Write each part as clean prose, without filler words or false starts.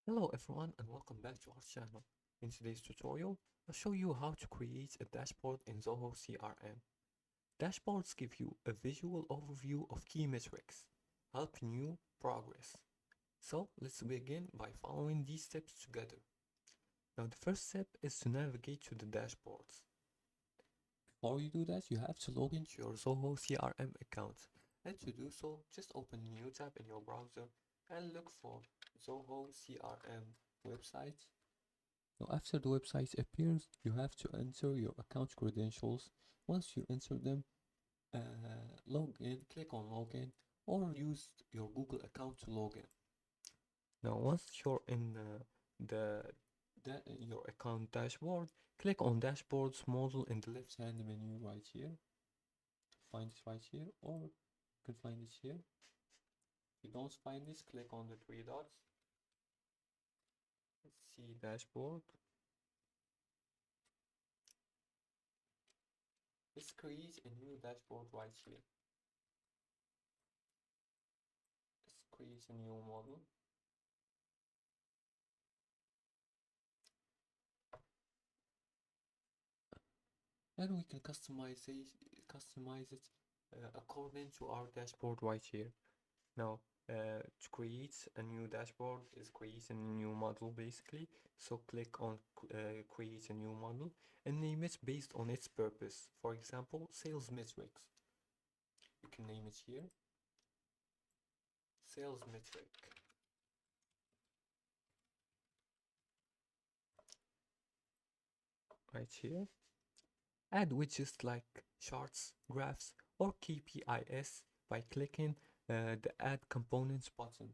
Hello everyone and welcome back to our channel. In today's tutorial, I'll show you how to create a dashboard in Zoho CRM. Dashboards give you a visual overview of key metrics, helping you progress. So let's begin by following these steps together. Now the first step is to navigate to the dashboards. Before you do that, you have to log into your Zoho CRM account. And to do so, just open a new tab in your browser and look for Zoho CRM website. Now after the website appears, you have to enter your account credentials. Once you enter them, log in, click on login, or use your Google account to log in. Now once you're in your account dashboard, click on dashboards model in the left hand menu right here. Find it right here, or you can find it here. If you don't find this, click on the three dots. Let's see dashboard. Let's create a new dashboard right here. Let's create a new model. And we can customize it according to our dashboard right here. Now, to create a new dashboard is creating a new model basically. So click on create a new model and name it based on its purpose. For example, sales metrics. You can name it here. Sales metric. Right here. Add widgets like charts, graphs, or KPIs by clicking the Add Components button.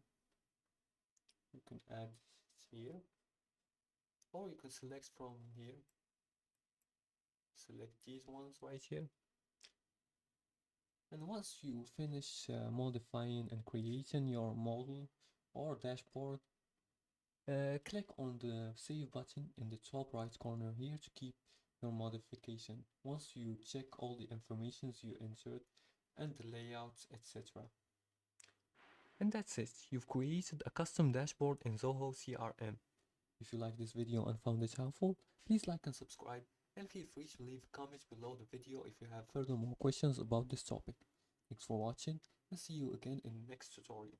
You can add it here, or you can select from here. Select these ones right here. And once you finish modifying and creating your model or dashboard, click on the Save button in the top right corner here to keep your modification. Once you check all the informations you entered and the layouts, etc. And that's it. You've created a custom dashboard in Zoho CRM. If you like this video and found it helpful, please like and subscribe, and feel free to leave comments below the video if you have further more questions about this topic. Thanks for watching, and see you again in the next tutorial.